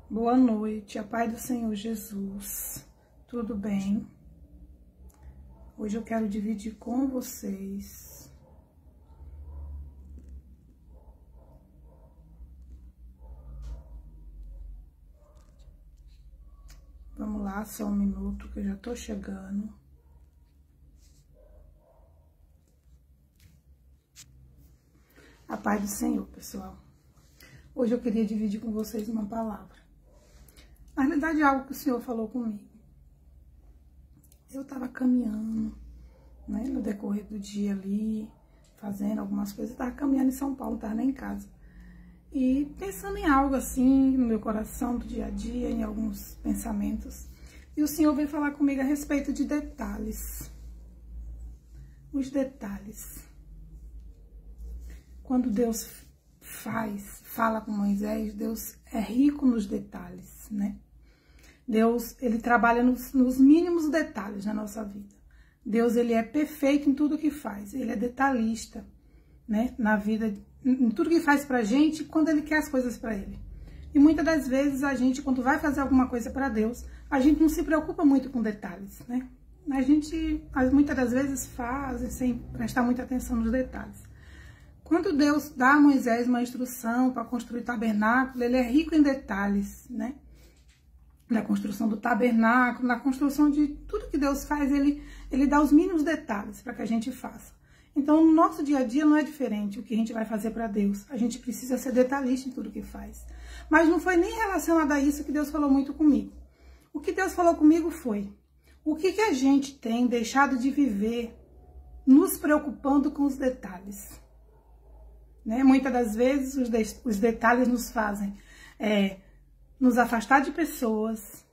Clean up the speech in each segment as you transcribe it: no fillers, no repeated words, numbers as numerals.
Boa noite, a paz do Senhor Jesus. Tudo bem? Hoje eu quero dividir com vocês vamos lá, só um minuto que eu já tô chegando. A paz do Senhor, pessoal. Hoje eu queria dividir com vocês uma palavra. Na realidade, é algo que o Senhor falou comigo. Eu estava caminhando, né, no decorrer do dia ali, fazendo algumas coisas. Eu estava caminhando em São Paulo, não estava nem em casa. E pensando em algo assim, no meu coração, do dia a dia, em alguns pensamentos. E o Senhor veio falar comigo a respeito de detalhes. Os detalhes. Quando Deus fala com Moisés, Deus é rico nos detalhes, né? Deus, ele trabalha nos mínimos detalhes na nossa vida. Deus, ele é perfeito em tudo que faz, ele é detalhista, né? Na vida, em tudo que faz pra gente, quando ele quer as coisas pra ele. E muitas das vezes a gente, quando vai fazer alguma coisa pra Deus, a gente não se preocupa muito com detalhes, né? A gente, muitas das vezes, faz sem prestar muita atenção nos detalhes. Quando Deus dá a Moisés uma instrução para construir o tabernáculo, ele é rico em detalhes, né? Na construção do tabernáculo, na construção de tudo que Deus faz, ele dá os mínimos detalhes para que a gente faça. Então, no nosso dia a dia não é diferente o que a gente vai fazer para Deus. A gente precisa ser detalhista em tudo que faz. Mas não foi nem relacionado a isso que Deus falou muito comigo. O que Deus falou comigo foi: o que a gente tem deixado de viver nos preocupando com os detalhes? Né? Muitas das vezes os detalhes nos fazem nos afastar de pessoas,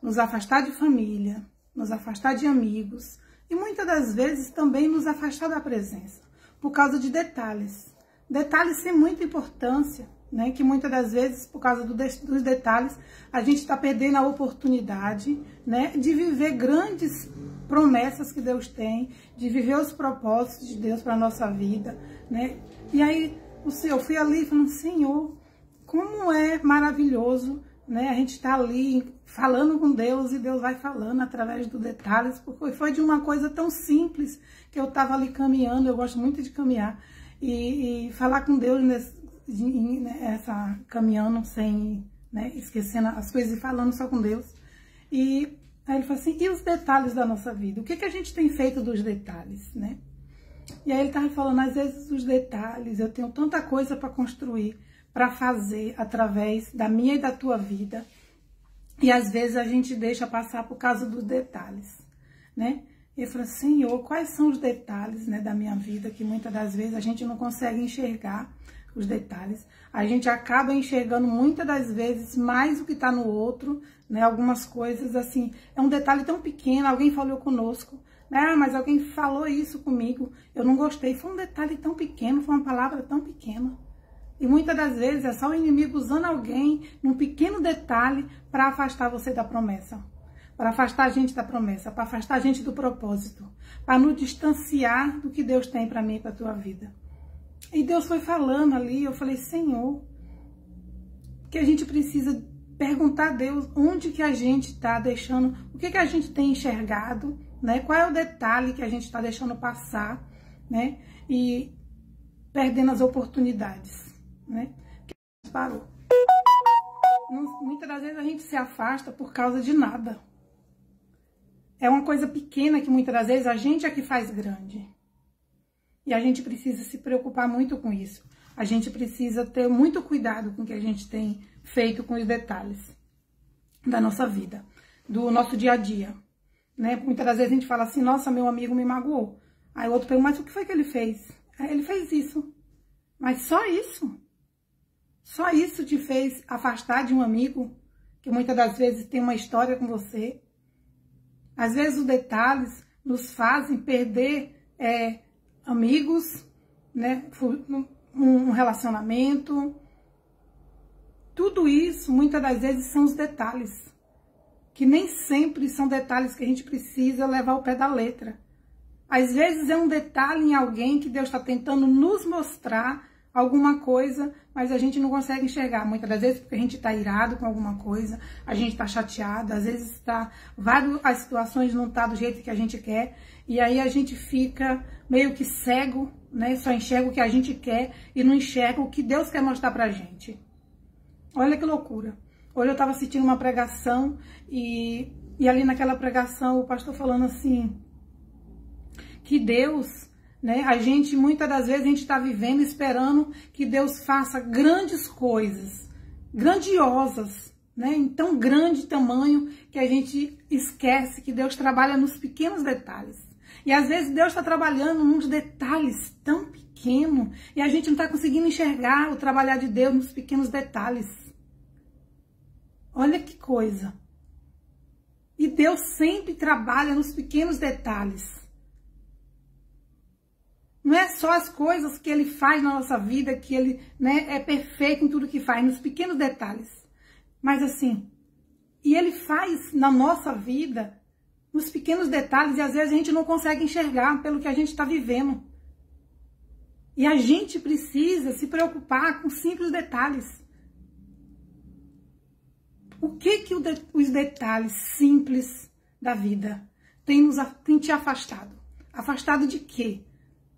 nos afastar de família, nos afastar de amigos e muitas das vezes também nos afastar da presença, por causa de detalhes. Detalhes sem muita importância, né? Que muitas das vezes, por causa dos detalhes, a gente está perdendo a oportunidade, né, de viver grandes promessas que Deus tem, de viver os propósitos de Deus para a nossa vida, né? E aí eu fui ali falando: Senhor, como é maravilhoso, né? A gente está ali falando com Deus e Deus vai falando através dos detalhes, porque foi de uma coisa tão simples que eu estava ali caminhando. Eu gosto muito de caminhar e falar com Deus caminhando sem, né, esquecendo as coisas e falando só com Deus. E aí ele falou assim: e os detalhes da nossa vida? O que a gente tem feito dos detalhes, né? E aí ele estava falando: às vezes os detalhes, eu tenho tanta coisa para construir, para fazer através da minha e da tua vida, e às vezes a gente deixa passar por causa dos detalhes, né? E eu falei: Senhor, quais são os detalhes, né, da minha vida, que muitas das vezes a gente não consegue enxergar os detalhes. A gente acaba enxergando muitas das vezes mais o que está no outro, né? Algumas coisas assim, é um detalhe tão pequeno, alguém falou conosco, né? Mas alguém falou isso comigo, eu não gostei, foi um detalhe tão pequeno, foi uma palavra tão pequena. E muitas das vezes é só o inimigo usando alguém num pequeno detalhe para afastar você da promessa, para afastar a gente da promessa, para afastar a gente do propósito, para nos distanciar do que Deus tem para mim e para a tua vida. E Deus foi falando ali, eu falei: Senhor, que a gente precisa perguntar a Deus onde que a gente está deixando, o que a gente tem enxergado, né? Qual é o detalhe que a gente está deixando passar, né? E perdendo as oportunidades, né? Que a gente parou. Muitas das vezes a gente se afasta por causa de nada. É uma coisa pequena que muitas das vezes a gente é que faz grande. E a gente precisa se preocupar muito com isso. A gente precisa ter muito cuidado com o que a gente tem feito com os detalhes da nossa vida, do nosso dia a dia, né? Muitas das vezes a gente fala assim: nossa, meu amigo me magoou. Aí o outro pergunta: mas o que foi que ele fez? Aí ele fez isso. Mas só isso? Só isso te fez afastar de um amigo que muitas das vezes tem uma história com você? Às vezes os detalhes nos fazem perder amigos, né? Um relacionamento. Tudo isso, muitas das vezes, são os detalhes. Que nem sempre são detalhes que a gente precisa levar ao pé da letra. Às vezes é um detalhe em alguém que Deus está tentando nos mostrar alguma coisa, mas a gente não consegue enxergar. Muitas das vezes porque a gente está irado com alguma coisa, a gente está chateado, às vezes as situações não estão do jeito que a gente quer, e aí a gente fica meio que cego, né? Só enxerga o que a gente quer e não enxerga o que Deus quer mostrar pra gente. Olha que loucura. Hoje eu estava assistindo uma pregação e ali naquela pregação o pastor falando assim, que Deus, né, muitas das vezes a gente está vivendo esperando que Deus faça grandes coisas, grandiosas, né, em tão grande tamanho que a gente esquece que Deus trabalha nos pequenos detalhes. E às vezes Deus está trabalhando nos detalhes tão pequenos e a gente não está conseguindo enxergar o trabalhar de Deus nos pequenos detalhes. Olha que coisa. E Deus sempre trabalha nos pequenos detalhes. Não é só as coisas que Ele faz na nossa vida, que Ele, né, é perfeito em tudo que faz, nos pequenos detalhes. Mas assim, e Ele faz na nossa vida, nos pequenos detalhes, e às vezes a gente não consegue enxergar pelo que a gente está vivendo. E a gente precisa se preocupar com simples detalhes. O que os detalhes simples da vida tem te afastado? Afastado de quê?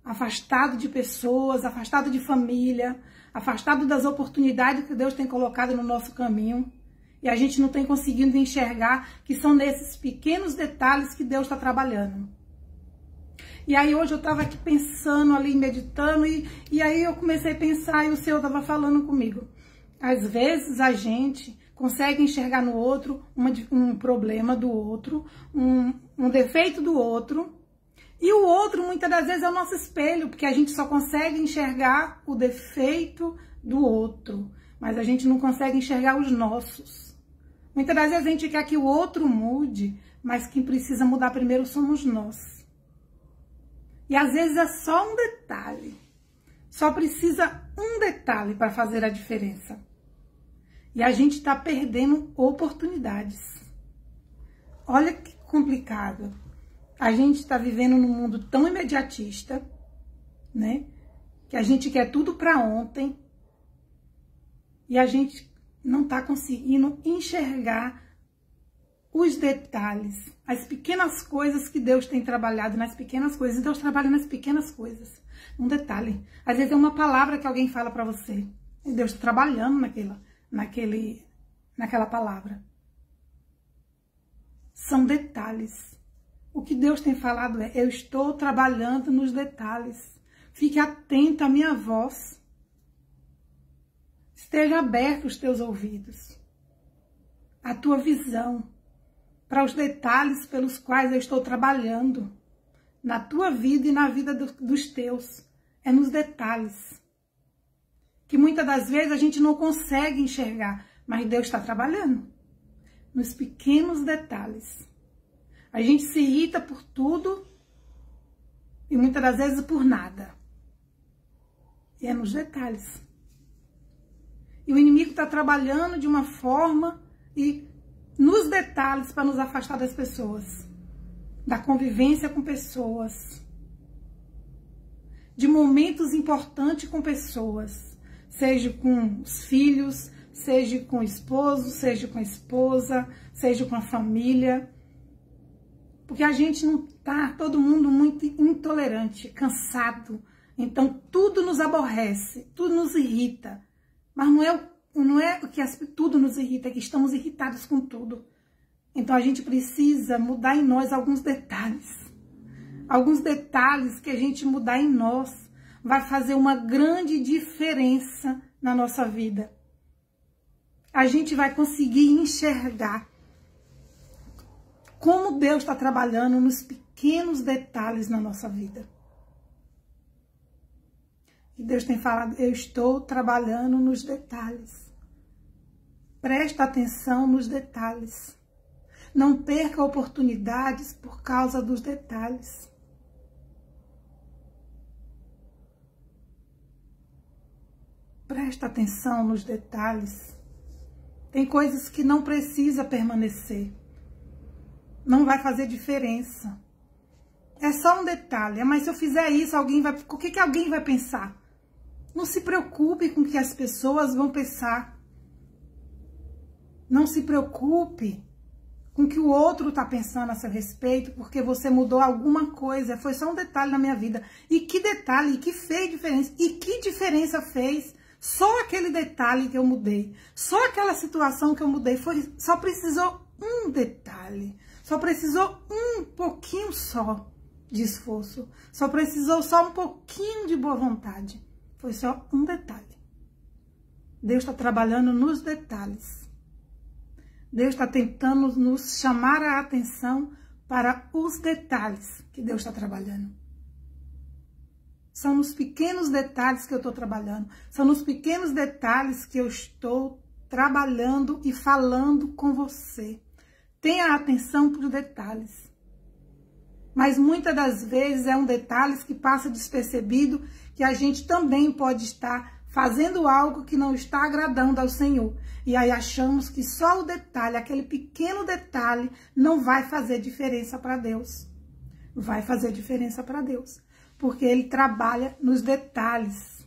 Afastado de pessoas, afastado de família, afastado das oportunidades que Deus tem colocado no nosso caminho. E a gente não tem conseguido enxergar que são nesses pequenos detalhes que Deus está trabalhando. E aí hoje eu estava aqui pensando ali, meditando, e aí eu comecei a pensar e o Senhor estava falando comigo. Às vezes a gente consegue enxergar no outro um problema do outro, um defeito do outro, e o outro muitas das vezes é o nosso espelho, porque a gente só consegue enxergar o defeito do outro, mas a gente não consegue enxergar os nossos. Muitas das vezes a gente quer que o outro mude, mas quem precisa mudar primeiro somos nós. E às vezes é só um detalhe, só precisa um detalhe para fazer a diferença. E a gente está perdendo oportunidades. Olha que complicado. A gente está vivendo num mundo tão imediatista, né? Que a gente quer tudo para ontem. E a gente não está conseguindo enxergar os detalhes, as pequenas coisas que Deus tem trabalhado nas pequenas coisas. Deus trabalha nas pequenas coisas. Um detalhe. Às vezes é uma palavra que alguém fala para você. E Deus está trabalhando naquela palavra. São detalhes. O que Deus tem falado é: eu estou trabalhando nos detalhes. Fique atento à minha voz. Esteja aberto os teus ouvidos, a tua visão, para os detalhes pelos quais eu estou trabalhando na tua vida e na vida dos teus. É nos detalhes. Que muitas das vezes a gente não consegue enxergar, mas Deus está trabalhando nos pequenos detalhes. A gente se irrita por tudo e muitas das vezes por nada. E é nos detalhes. E o inimigo está trabalhando de uma forma e nos detalhes para nos afastar das pessoas, da convivência com pessoas, de momentos importantes com pessoas. Seja com os filhos, seja com o esposo, seja com a esposa, seja com a família. Porque a gente não tá, todo mundo muito intolerante, cansado. Então tudo nos aborrece, tudo nos irrita. Mas não é que tudo nos irrita, é que estamos irritados com tudo. Então a gente precisa mudar em nós alguns detalhes. Alguns detalhes que a gente mudar em nós vai fazer uma grande diferença na nossa vida. A gente vai conseguir enxergar como Deus está trabalhando nos pequenos detalhes na nossa vida. E Deus tem falado: eu estou trabalhando nos detalhes. Presta atenção nos detalhes. Não perca oportunidades por causa dos detalhes. Presta atenção nos detalhes. Tem coisas que não precisa permanecer. Não vai fazer diferença. É só um detalhe. Mas se eu fizer isso, o que alguém vai pensar? Não se preocupe com o que as pessoas vão pensar. Não se preocupe com o que o outro está pensando a seu respeito, porque você mudou alguma coisa. Foi só um detalhe na minha vida. E que detalhe, e que fez diferença. E que diferença fez? Só aquele detalhe que eu mudei. Só aquela situação que eu mudei. Só precisou um detalhe. Só precisou um pouquinho só de esforço. Só precisou só um pouquinho de boa vontade. Foi só um detalhe. Deus está trabalhando nos detalhes. Deus está tentando nos chamar a atenção para os detalhes que Deus está trabalhando. São nos pequenos detalhes que eu estou trabalhando. São nos pequenos detalhes que eu estou trabalhando e falando com você. Tenha atenção para os detalhes. Mas muitas das vezes é um detalhe que passa despercebido, que a gente também pode estar fazendo algo que não está agradando ao Senhor. E aí achamos que só o detalhe, aquele pequeno detalhe, não vai fazer diferença para Deus. Vai fazer diferença para Deus. Porque Ele trabalha nos detalhes.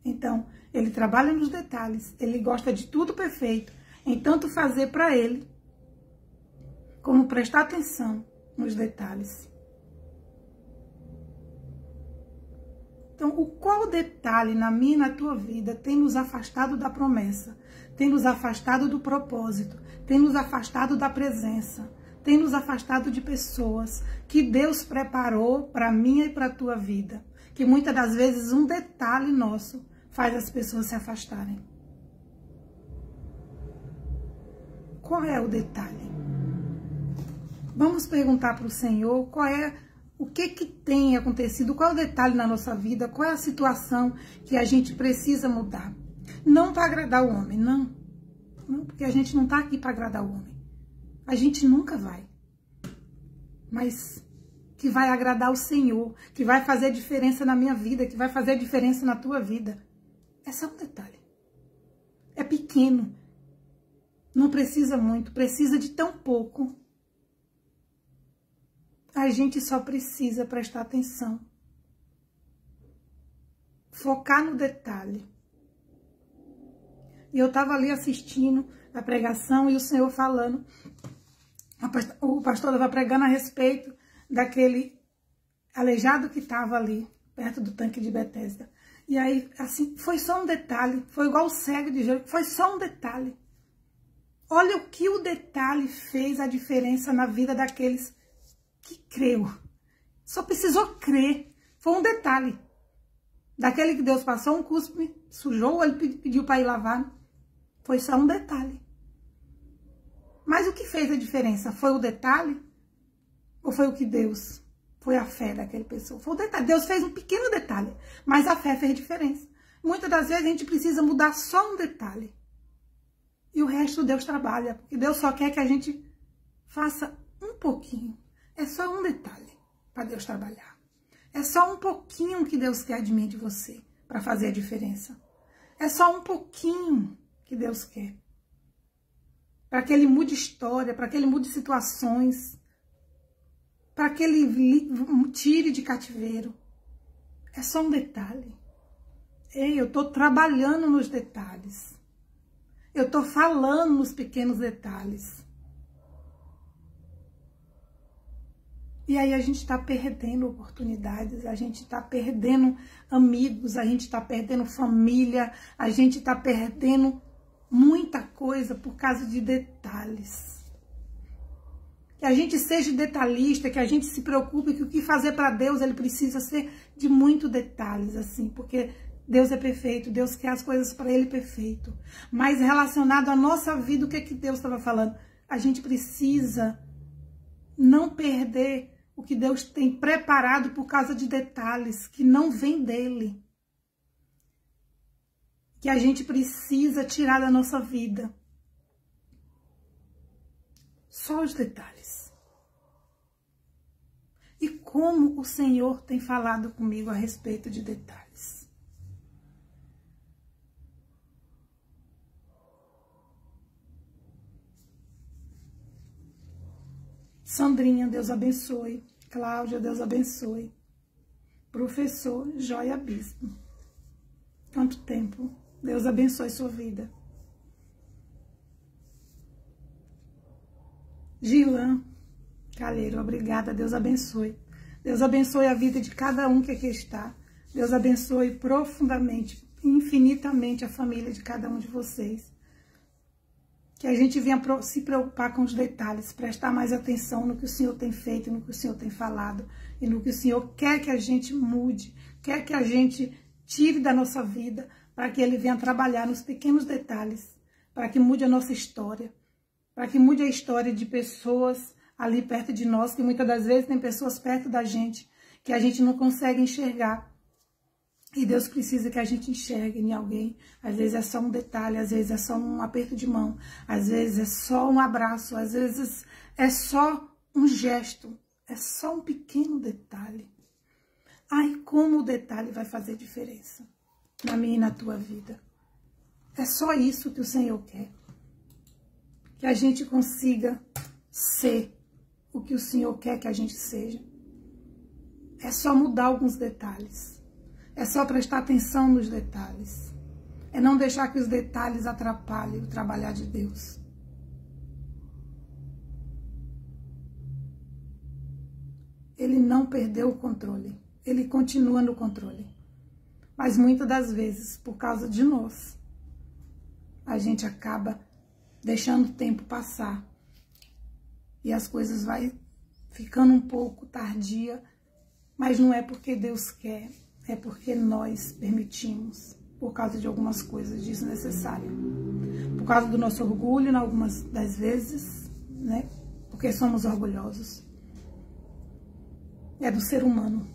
Então, Ele trabalha nos detalhes. Ele gosta de tudo perfeito. Em tanto fazer para Ele, como prestar atenção nos detalhes. Então, qual detalhe na minha e na tua vida tem nos afastado da promessa, tem nos afastado do propósito, tem nos afastado da presença, tem nos afastado de pessoas que Deus preparou para a minha e para a tua vida? Que muitas das vezes um detalhe nosso faz as pessoas se afastarem. Qual é o detalhe? Vamos perguntar para o Senhor o que tem acontecido, qual é o detalhe na nossa vida, qual é a situação que a gente precisa mudar. Não para agradar o homem, não. Não, porque a gente não está aqui para agradar o homem. A gente nunca vai. Mas que vai agradar o Senhor, que vai fazer diferença na minha vida, que vai fazer diferença na tua vida. É só um detalhe. É pequeno. Não precisa muito, precisa de tão pouco. A gente só precisa prestar atenção. Focar no detalhe. E eu estava ali assistindo a pregação e o Senhor falando. O pastor estava pregando a respeito daquele aleijado que estava ali, perto do tanque de Betesda. E aí, assim, foi só um detalhe. Foi igual o cego de Jericó, foi só um detalhe. Olha o que o detalhe fez a diferença na vida daqueles que creu. Só precisou crer. Foi um detalhe. Daquele que Deus passou um cuspe, sujou, ele pediu para ir lavar. Foi só um detalhe. Mas o que fez a diferença? Foi o detalhe? Ou foi o que Deus? Foi a fé daquela pessoa. Foi o detalhe. Deus fez um pequeno detalhe, mas a fé fez diferença. Muitas das vezes a gente precisa mudar só um detalhe. E o resto Deus trabalha, porque Deus só quer que a gente faça um pouquinho. É só um detalhe para Deus trabalhar. É só um pouquinho que Deus quer de mim e de você para fazer a diferença. É só um pouquinho que Deus quer. Para que Ele mude história, para que Ele mude situações, para que Ele tire de cativeiro. É só um detalhe. Ei, eu estou trabalhando nos detalhes. Eu estou falando nos pequenos detalhes. E aí a gente está perdendo oportunidades, a gente está perdendo amigos, a gente está perdendo família, a gente está perdendo muita coisa por causa de detalhes. Que a gente seja detalhista, que a gente se preocupe que o que fazer para Deus, ele precisa ser de muitos detalhes, assim, porque Deus é perfeito, Deus quer as coisas para Ele perfeito. Mas relacionado à nossa vida, o que é que Deus estava falando? A gente precisa não perder o que Deus tem preparado por causa de detalhes que não vêm dEle. Que a gente precisa tirar da nossa vida. Só os detalhes. E como o Senhor tem falado comigo a respeito de detalhes. Sandrinha, Deus abençoe. Cláudia, Deus abençoe. Professor Joia Bispo. Quanto tempo. Deus abençoe sua vida. Gilan Calheiro, obrigada. Deus abençoe. Deus abençoe a vida de cada um que aqui está. Deus abençoe profundamente, infinitamente a família de cada um de vocês. Que a gente venha se preocupar com os detalhes, prestar mais atenção no que o Senhor tem feito, no que o Senhor tem falado e no que o Senhor quer que a gente mude, quer que a gente tire da nossa vida, para que Ele venha trabalhar nos pequenos detalhes, para que mude a nossa história, para que mude a história de pessoas ali perto de nós, que muitas das vezes tem pessoas perto da gente, que a gente não consegue enxergar. E Deus precisa que a gente enxergue em alguém. Às vezes é só um detalhe, às vezes é só um aperto de mão, às vezes é só um abraço, às vezes é só um gesto, é só um pequeno detalhe. Ai, como o detalhe vai fazer diferença na minha e na tua vida. É só isso que o Senhor quer. Que a gente consiga ser o que o Senhor quer que a gente seja. É só mudar alguns detalhes. É só prestar atenção nos detalhes. É não deixar que os detalhes atrapalhem o trabalhar de Deus. Ele não perdeu o controle. Ele continua no controle. Mas muitas das vezes, por causa de nós, a gente acaba deixando o tempo passar. E as coisas vai ficando um pouco tardia. Mas não é porque Deus quer. É porque nós permitimos, por causa de algumas coisas desnecessárias. Por causa do nosso orgulho, algumas das vezes, né? Porque somos orgulhosos. É do ser humano.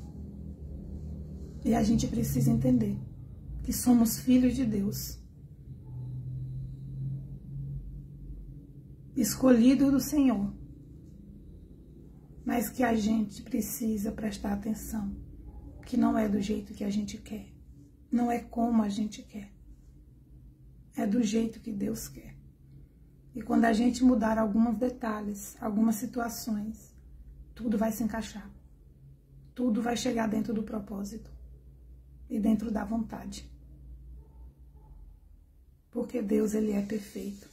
E a gente precisa entender que somos filhos de Deus. Escolhidos do Senhor. Mas que a gente precisa prestar atenção. Que não é do jeito que a gente quer. Não é como a gente quer. É do jeito que Deus quer. E quando a gente mudar alguns detalhes, algumas situações, tudo vai se encaixar. Tudo vai chegar dentro do propósito. E dentro da vontade. Porque Deus, Ele é perfeito.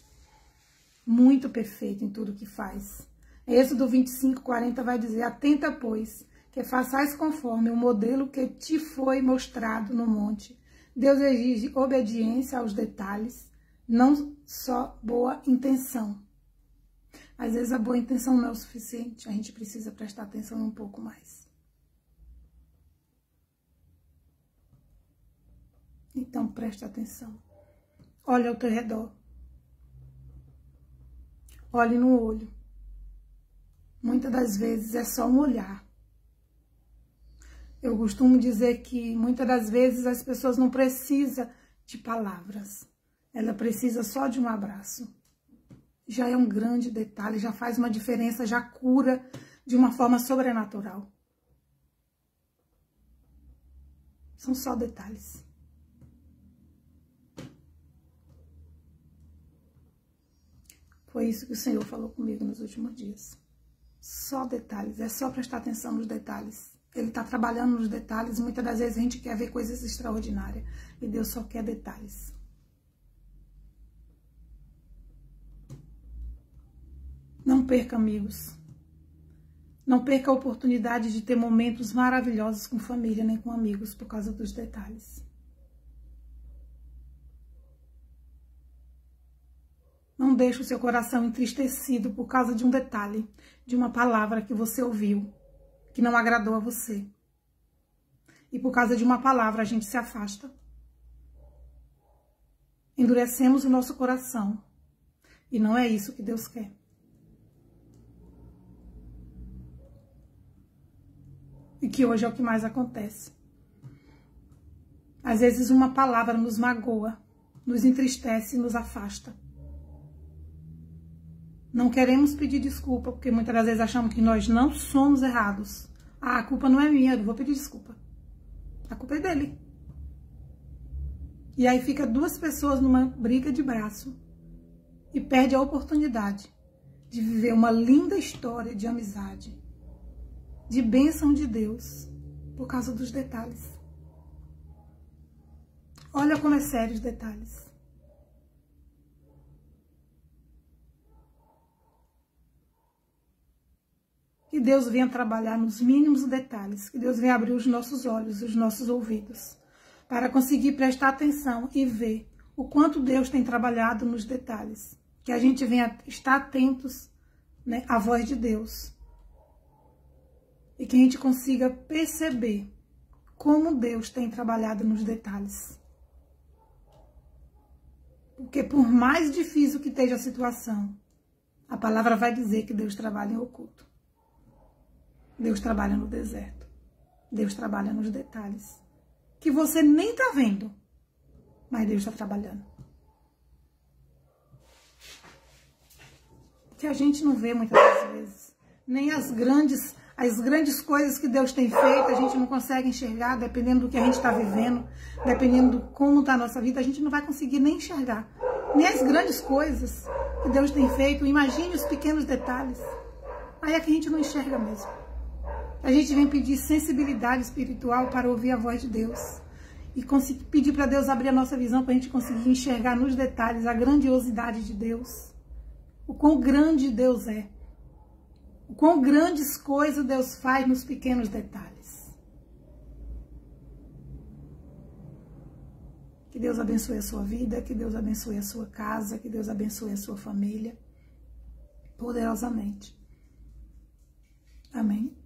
Muito perfeito em tudo que faz. Êxodo 25:40 vai dizer: atenta, pois, que façais conforme o modelo que te foi mostrado no monte. Deus exige obediência aos detalhes, não só boa intenção. Às vezes a boa intenção não é o suficiente, a gente precisa prestar atenção um pouco mais. Então preste atenção. Olha ao teu redor. Olhe no olho. Muitas das vezes é só um olhar. Eu costumo dizer que muitas das vezes as pessoas não precisam de palavras. Ela precisa só de um abraço. Já é um grande detalhe, já faz uma diferença, já cura de uma forma sobrenatural. São só detalhes. Foi isso que o Senhor falou comigo nos últimos dias. Só detalhes, é só prestar atenção nos detalhes. Ele está trabalhando nos detalhes. Muitas das vezes a gente quer ver coisas extraordinárias. E Deus só quer detalhes. Não perca, amigos. Não perca a oportunidade de ter momentos maravilhosos com família, nem com amigos, por causa dos detalhes. Não deixe o seu coração entristecido por causa de um detalhe, de uma palavra que você ouviu, que não agradou a você. E por causa de uma palavra a gente se afasta. Endurecemos o nosso coração. E não é isso que Deus quer. E que hoje é o que mais acontece. Às vezes uma palavra nos magoa, nos entristece e nos afasta. Não queremos pedir desculpa, porque muitas das vezes achamos que nós não somos errados. Ah, a culpa não é minha, eu não vou pedir desculpa. A culpa é dele. E aí fica duas pessoas numa briga de braço e perde a oportunidade de viver uma linda história de amizade, de bênção de Deus, Por causa dos detalhes. Olha como é sério os detalhes. Que Deus venha trabalhar nos mínimos detalhes. Que Deus venha abrir os nossos olhos, os nossos ouvidos, para conseguir prestar atenção e ver o quanto Deus tem trabalhado nos detalhes. Que a gente venha estar atentos, né, à voz de Deus. E que a gente consiga perceber como Deus tem trabalhado nos detalhes. Porque por mais difícil que esteja a situação, a palavra vai dizer que Deus trabalha em oculto. Deus trabalha no deserto. Deus trabalha nos detalhes. Que você nem está vendo, mas Deus está trabalhando. Que a gente não vê muitas das vezes. Nem as grandes coisas que Deus tem feito, a gente não consegue enxergar, dependendo do que a gente está vivendo, dependendo de como está a nossa vida, a gente não vai conseguir nem enxergar. Nem as grandes coisas que Deus tem feito, imagine os pequenos detalhes. Aí é que a gente não enxerga mesmo. A gente vem pedir sensibilidade espiritual para ouvir a voz de Deus. E pedir para Deus abrir a nossa visão para a gente conseguir enxergar nos detalhes a grandiosidade de Deus. O quão grande Deus é. O quão grandes coisas Deus faz nos pequenos detalhes. Que Deus abençoe a sua vida, que Deus abençoe a sua casa, que Deus abençoe a sua família, poderosamente. Amém.